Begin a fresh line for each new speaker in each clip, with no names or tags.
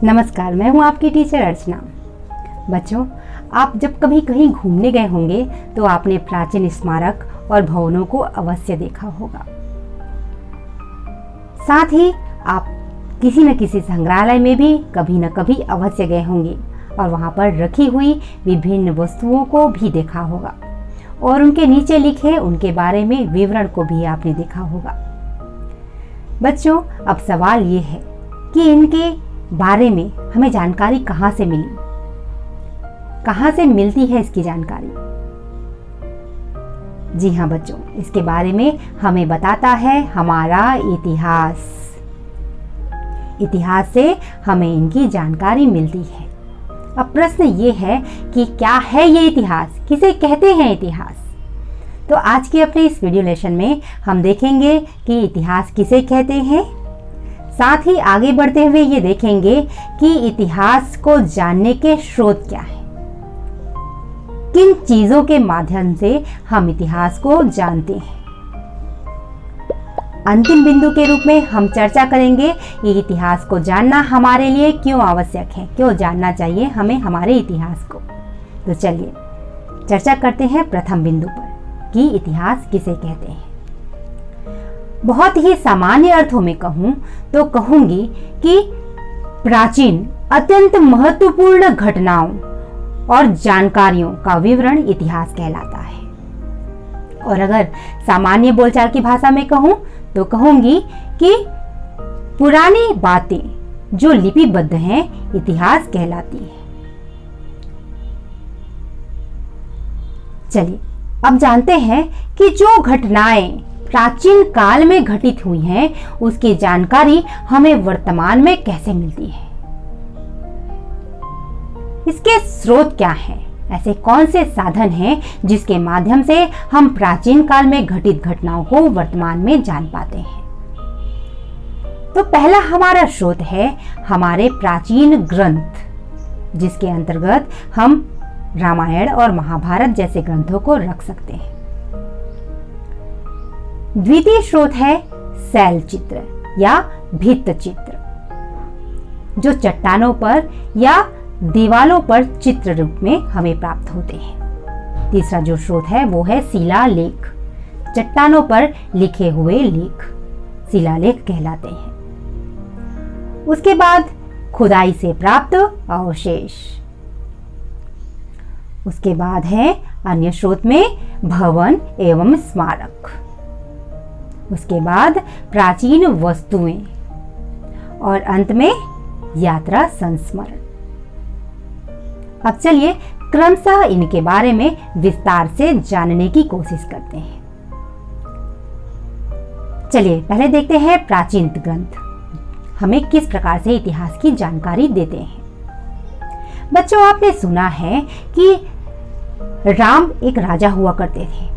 नमस्कार, मैं हूं आपकी टीचर अर्चना। बच्चों, आप जब कभी कहीं घूमने गए होंगे तो आपने प्राचीन स्मारक और भवनों को अवश्य देखा होगा। साथ ही आप किसी न किसी संग्रहालय में भी कभी न कभी अवश्य गए होंगे और वहां पर रखी हुई विभिन्न वस्तुओं को भी देखा होगा और उनके नीचे लिखे उनके बारे में विवरण को भी आपने देखा होगा। बच्चों, अब सवाल ये है कि इनके बारे में हमें जानकारी कहाँ से मिली, कहाँ से मिलती है इसकी जानकारी। जी हाँ बच्चों, इसके बारे में हमें बताता है हमारा इतिहास। इतिहास से हमें इनकी जानकारी मिलती है। अब प्रश्न ये है कि क्या है ये इतिहास, किसे कहते हैं इतिहास। तो आज के अपने इस वीडियो लेसन में हम देखेंगे कि इतिहास किसे कहते हैं। साथ ही आगे बढ़ते हुए ये देखेंगे कि इतिहास को जानने के स्रोत क्या हैं, किन चीजों के माध्यम से हम इतिहास को जानते हैं। अंतिम बिंदु के रूप में हम चर्चा करेंगे कि इतिहास को जानना हमारे लिए क्यों आवश्यक है, क्यों जानना चाहिए हमें हमारे इतिहास को। तो चलिए चर्चा करते हैं प्रथम बिंदु पर कि इतिहास किसे कहते हैं। बहुत ही सामान्य अर्थों में कहूं तो कहूंगी कि प्राचीन अत्यंत महत्वपूर्ण घटनाओं और जानकारियों का विवरण इतिहास कहलाता है। और अगर सामान्य बोलचाल की भाषा में कहूं तो कहूंगी कि पुरानी बातें जो लिपिबद्ध हैं इतिहास कहलाती है। चलिए अब जानते हैं कि जो घटनाएं प्राचीन काल में घटित हुई हैं उसकी जानकारी हमें वर्तमान में कैसे मिलती है, इसके स्रोत क्या हैं, ऐसे कौन से साधन हैं जिसके माध्यम से हम प्राचीन काल में घटित घटनाओं को वर्तमान में जान पाते हैं। तो पहला हमारा स्रोत है हमारे प्राचीन ग्रंथ, जिसके अंतर्गत हम रामायण और महाभारत जैसे ग्रंथों को रख सकते हैं। द्वितीय स्रोत है शैल चित्र या भित्त चित्र, जो चट्टानों पर या दीवालों पर चित्र रूप में हमें प्राप्त होते हैं। तीसरा जो स्रोत है वो है शिलालेख, चट्टानों पर लिखे हुए लेख शिलालेख कहलाते हैं। उसके बाद खुदाई से प्राप्त अवशेष। उसके बाद है अन्य स्रोत में भवन एवं स्मारक। उसके बाद प्राचीन वस्तुएं और अंत में यात्रा संस्मरण। अब चलिए क्रमशः इनके बारे में विस्तार से जानने की कोशिश करते हैं। चलिए पहले देखते हैं प्राचीन ग्रंथ हमें किस प्रकार से इतिहास की जानकारी देते हैं। बच्चों, आपने सुना है कि राम एक राजा हुआ करते थे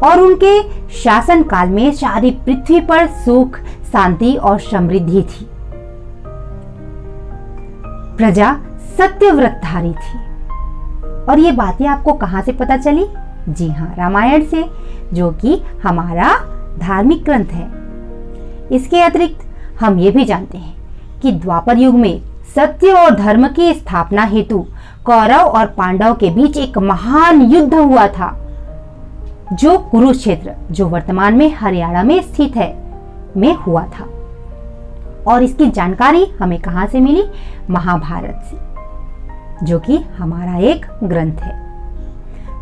और उनके शासन काल में सारी पृथ्वी पर सुख, शांति और समृद्धि थी। प्रजा सत्यव्रतधारी थी। और ये बातें आपको कहां से पता चली? जी हाँ, रामायण से, जो कि हमारा धार्मिक ग्रंथ है। इसके अतिरिक्त हम ये भी जानते हैं कि द्वापर युग में सत्य और धर्म की स्थापना हेतु कौरव और पांडव के बीच एक महान युद्ध हुआ था, जो कुरुक्षेत्र, जो वर्तमान में हरियाणा में स्थित है, में हुआ था। और इसकी जानकारी हमें कहां से मिली? महाभारत से, जो कि हमारा एक ग्रंथ है।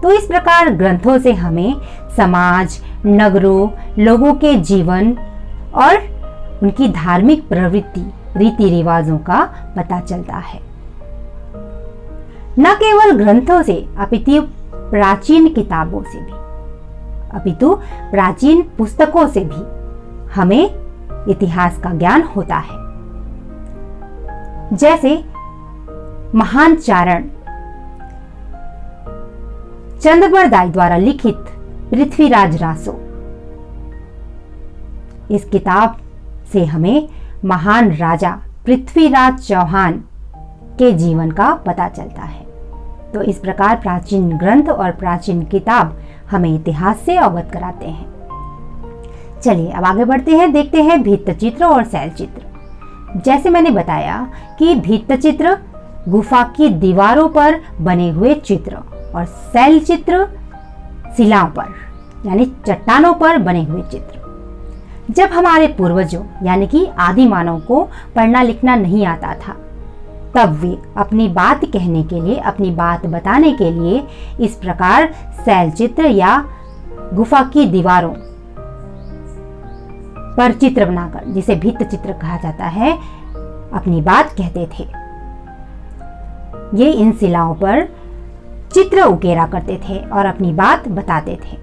तो इस प्रकार ग्रंथों से हमें समाज, नगरों, लोगों के जीवन और उनकी धार्मिक प्रवृत्ति, रीति रिवाजों का पता चलता है। न केवल ग्रंथों से अपितु प्राचीन किताबों से भी, अपितु प्राचीन पुस्तकों से भी हमें इतिहास का ज्ञान होता है। जैसे महान चारण चंद्रबरदाई द्वारा लिखित पृथ्वीराज रासो, इस किताब से हमें महान राजा पृथ्वीराज चौहान के जीवन का पता चलता है। तो इस प्रकार प्राचीन ग्रंथ और प्राचीन किताब हमें इतिहास से अवगत कराते हैं। चलिए अब आगे बढ़ते हैं, देखते हैं भित्त चित्र और शैल चित्र। जैसे मैंने बताया कि भित्तिचित्र गुफा की दीवारों पर बने हुए चित्र और शैल चित्र शिलाओं पर यानी चट्टानों पर बने हुए चित्र। जब हमारे पूर्वजों यानी कि आदि मानव को पढ़ना लिखना नहीं आता था, तब वे अपनी बात कहने के लिए, अपनी बात बताने के लिए इस प्रकार शैल चित्र या गुफा की दीवारों पर चित्र बनाकर, जिसे भित्त चित्र कहा जाता है, अपनी बात कहते थे। ये इन शिलाओं पर चित्र उकेरा करते थे और अपनी बात बताते थे।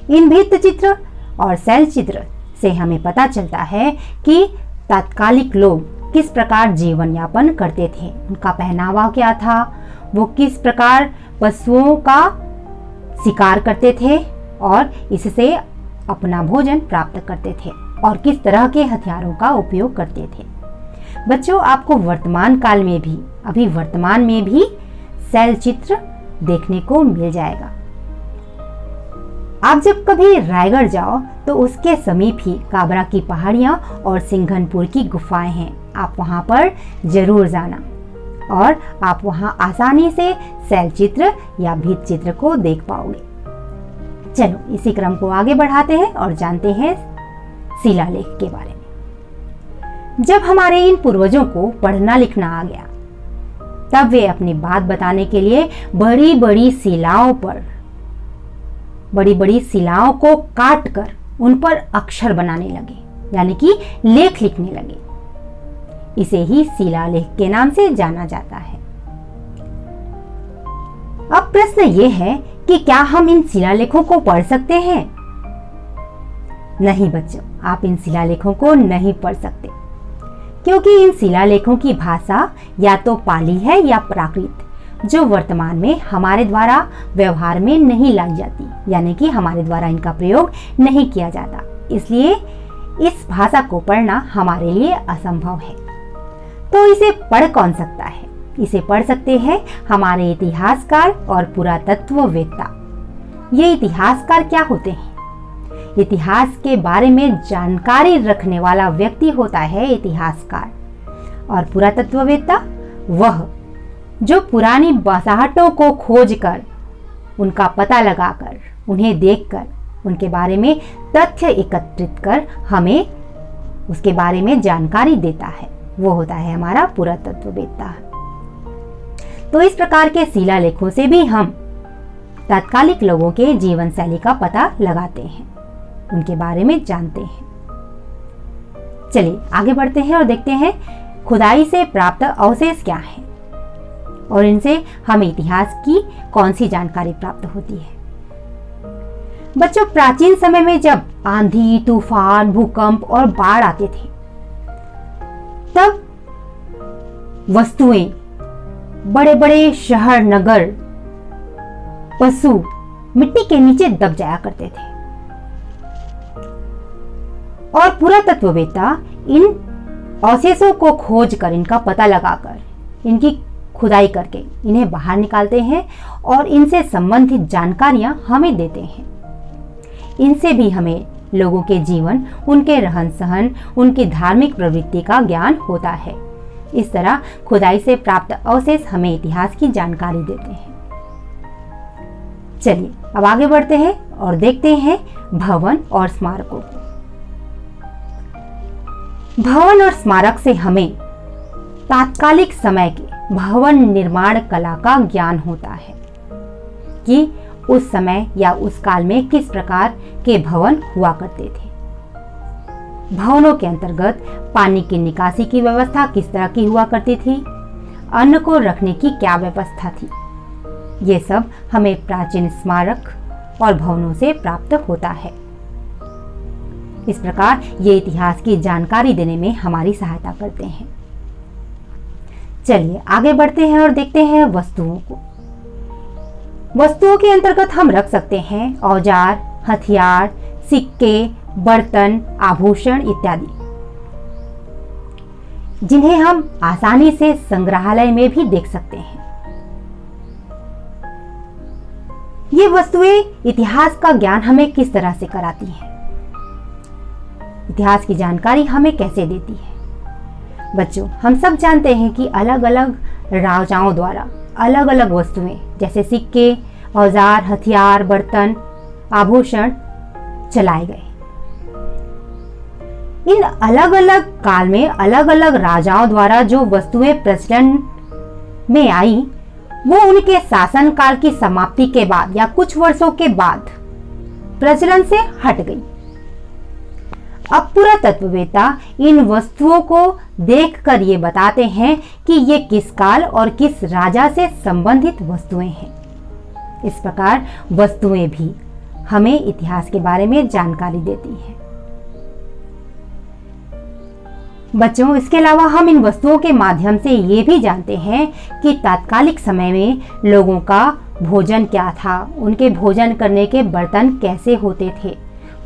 इन भित्त चित्र और शैल चित्र से हमें पता चलता है कि तात्कालिक लोग किस प्रकार जीवन यापन करते थे, उनका पहनावा क्या था, वो किस प्रकार पशुओं का शिकार करते थे और इससे अपना भोजन प्राप्त करते थे और किस तरह के हथियारों का उपयोग करते थे। बच्चों, आपको वर्तमान काल में भी, अभी वर्तमान में भी शैल चित्र देखने को मिल जाएगा। आप जब कभी रायगढ़ जाओ तो उसके समीप ही काबरा की पहाड़ियां और सिंघनपुर की गुफाएं हैं। आप वहां पर जरूर जाना और आप वहां आसानी से शैल चित्र या भित्त चित्र को देख पाओगे। चलो इसी क्रम को आगे बढ़ाते हैं और जानते हैं शिलालेख के बारे में। जब हमारे इन पूर्वजों को पढ़ना लिखना आ गया, तब वे अपनी बात बताने के लिए बड़ी बड़ी शिलाओं को काटकर उन पर अक्षर बनाने लगे, यानी कि लेख लिखने लगे। इसे ही शिलालेख के नाम से जाना जाता है। अब प्रश्न ये है कि क्या हम इन शिलालेखों को पढ़ सकते हैं? नहीं बच्चों, आप इन शिलालेखों को नहीं पढ़ सकते, क्योंकि इन शिलालेखों की भाषा या तो पाली है या प्राकृत, जो वर्तमान में हमारे द्वारा व्यवहार में नहीं लाई जाती, यानी कि हमारे द्वारा इनका प्रयोग नहीं किया जाता। इसलिए इस भाषा को पढ़ना हमारे लिए असंभव है। तो इसे पढ़ कौन सकता है? इसे पढ़ सकते हैं हमारे इतिहासकार और पुरातत्ववेत्ता। ये इतिहासकार क्या होते हैं? इतिहास के बारे में जानकारी रखने वाला व्यक्ति होता है इतिहासकार। और पुरातत्ववेत्ता वह जो पुरानी बसाहटों को खोजकर, उनका पता लगाकर, उन्हें देखकर, उनके बारे में तथ्य एकत्रित कर हमें उसके बारे में जानकारी देता है, वो होता है हमारा पुरातत्ववेत्ता। तो इस प्रकार के शिलालेखों से भी हम तात्कालिक लोगों के जीवन शैली का पता लगाते हैं, उनके बारे में जानते हैं। चलिए आगे बढ़ते हैं और देखते हैं खुदाई से प्राप्त अवशेष क्या हैं और इनसे हमें इतिहास की कौन सी जानकारी प्राप्त होती है। बच्चों, प्राचीन समय में जब आंधी, तूफान, भूकंप और बाढ़ आते थे, तब वस्तुएं, बड़े बड़े शहर, नगर, पशु मिट्टी के नीचे दब जाया करते थे और पुरातत्ववेत्ता इन अवशेषों को खोजकर, इनका पता लगाकर, इनकी खुदाई करके इन्हें बाहर निकालते हैं और इनसे संबंधित जानकारियां हमें देते हैं। इनसे भी हमें लोगों के जीवन, उनके रहन सहन, उनकी धार्मिक प्रवृत्ति का ज्ञान होता है। इस तरह खुदाई से प्राप्त अवशेष हमें इतिहास की जानकारी देते हैं। चलिए अब आगे बढ़ते हैं और देखते हैं भवन और स्मारकों को। भवन और स्मारक से हमें तात्कालिक समय के भवन निर्माण कला का ज्ञान होता है कि उस समय या उस काल में किस प्रकार के भवन हुआ करते थे। भवनों के अंतर्गत पानी की निकासी की व्यवस्था किस तरह की हुआ करती थी, अन्न को रखने की क्या व्यवस्था थी, ये सब हमें प्राचीन स्मारक और भवनों से प्राप्त होता है। इस प्रकार ये इतिहास की जानकारी देने में हमारी सहायता करते हैं। चलिए आगे बढ़ते हैं और देखते हैं वस्तुओं को। वस्तुओं के अंतर्गत हम रख सकते हैं औजार, हथियार, सिक्के, बर्तन, आभूषण इत्यादि, जिन्हें हम आसानी से संग्रहालय में भी देख सकते हैं। ये वस्तुएं इतिहास का ज्ञान हमें किस तरह से कराती हैं, इतिहास की जानकारी हमें कैसे देती है। बच्चों, हम सब जानते हैं कि अलग अलग राजाओं द्वारा अलग अलग वस्तुएं जैसे सिक्के, औजार, हथियार, बर्तन, आभूषण चलाए गए। इन अलग अलग काल में अलग अलग राजाओं द्वारा जो वस्तुएं प्रचलन में आई, वो उनके शासन काल की समाप्ति के बाद या कुछ वर्षों के बाद प्रचलन से हट गई। अब पुरातत्ववेत्ता इन वस्तुओं को देखकर ये बताते हैं कि ये किस काल और किस राजा से संबंधित वस्तुएं हैं। इस प्रकार वस्तुएं भी हमें इतिहास के बारे में जानकारी देती हैं। बच्चों, इसके अलावा हम इन वस्तुओं के माध्यम से ये भी जानते हैं कि तात्कालिक समय में लोगों का भोजन क्या था, उनके भोजन करने के बर्तन कैसे होते थे,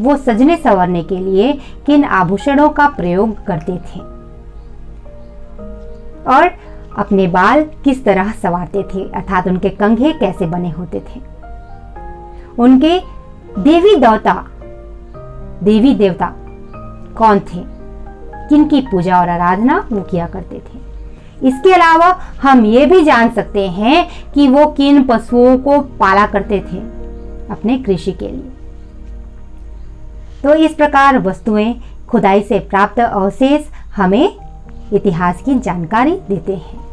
वो सजने संवरने के लिए किन आभूषणों का प्रयोग करते थे और अपने बाल किस तरह संवारते थे, अर्थात उनके कंघे कैसे बने होते थे, उनके देवी देवता कौन थे, किनकी पूजा और आराधना वो किया करते थे। इसके अलावा हम ये भी जान सकते हैं कि वो किन पशुओं को पाला करते थे अपने कृषि के लिए। तो इस प्रकार वस्तुएं, खुदाई से प्राप्त अवशेष हमें इतिहास की जानकारी देते हैं।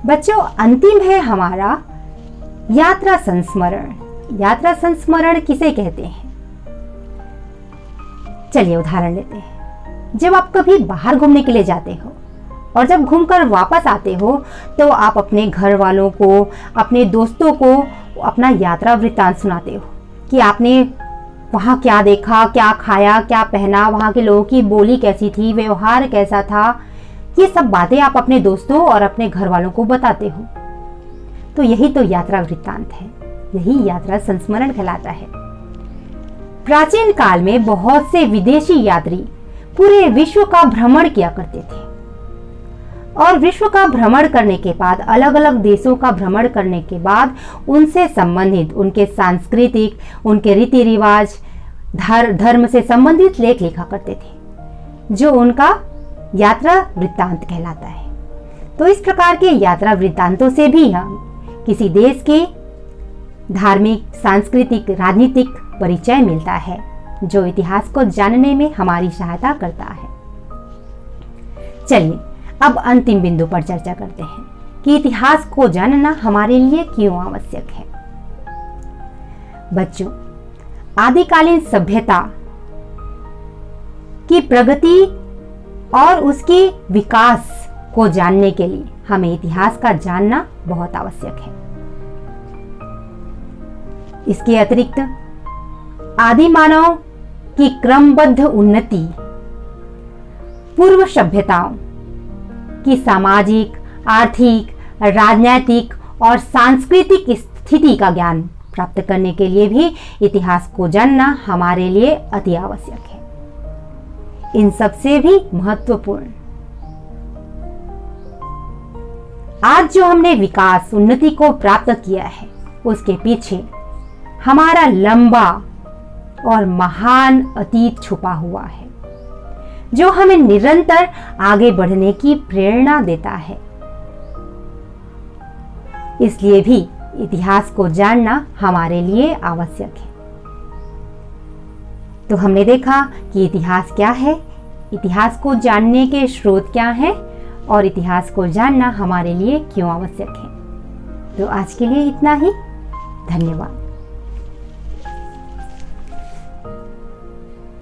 बच्चों, अंतिम है हमारा यात्रा संस्मरण। यात्रा संस्मरण किसे कहते हैं? चलिए उदाहरण लेते हैं। जब आप कभी बाहर घूमने के लिए जाते हो और जब घूमकर वापस आते हो तो आप अपने घर वालों को, अपने दोस्तों को अपना यात्रा वृत्तांत सुनाते हो कि आपने वहाँ क्या देखा, क्या खाया, क्या पहना, वहाँ के लोगों की बोली कैसी थी, व्यवहार कैसा था। ये सब बातें आप अपने दोस्तों और अपने घर वालों को बताते हो। तो यही तो यात्रा वृत्तांत है, यही यात्रा संस्मरण कहलाता है। प्राचीन काल में बहुत से विदेशी यात्री पूरे विश्व का भ्रमण किया करते थे और विश्व का भ्रमण करने के बाद, अलग अलग देशों का भ्रमण करने के बाद उनसे संबंधित, उनके सांस्कृतिक, उनके रीति रिवाज, धर्म से संबंधित लेख लिखा करते थे, जो उनका यात्रा वृत्तांत कहलाता है। तो इस प्रकार के यात्रा वृत्तांतों से भी हम किसी देश के धार्मिक, सांस्कृतिक, राजनीतिक परिचय मिलता है, जो इतिहास को जानने में हमारी सहायता करता है। चलिए अब अंतिम बिंदु पर चर्चा करते हैं कि इतिहास को जानना हमारे लिए क्यों आवश्यक है। बच्चों, आदिकालीन सभ्यता की प्रगति और उसकी विकास को जानने के लिए हमें इतिहास का जानना बहुत आवश्यक है। इसके अतिरिक्त आदि मानव की क्रमबद्ध उन्नति, पूर्व सभ्यताओं की सामाजिक, आर्थिक, राजनैतिक और सांस्कृतिक स्थिति का ज्ञान प्राप्त करने के लिए भी इतिहास को जानना हमारे लिए अति आवश्यक है। इन सबसे भी महत्वपूर्ण, आज जो हमने विकास, उन्नति को प्राप्त किया है, उसके पीछे हमारा लंबा और महान अतीत छुपा हुआ है, जो हमें निरंतर आगे बढ़ने की प्रेरणा देता है। इसलिए भी इतिहास को जानना हमारे लिए आवश्यक है। तो हमने देखा कि इतिहास क्या है, इतिहास को जानने के स्रोत क्या हैं और इतिहास को जानना हमारे लिए क्यों आवश्यक है। तो आज के लिए इतना ही। धन्यवाद।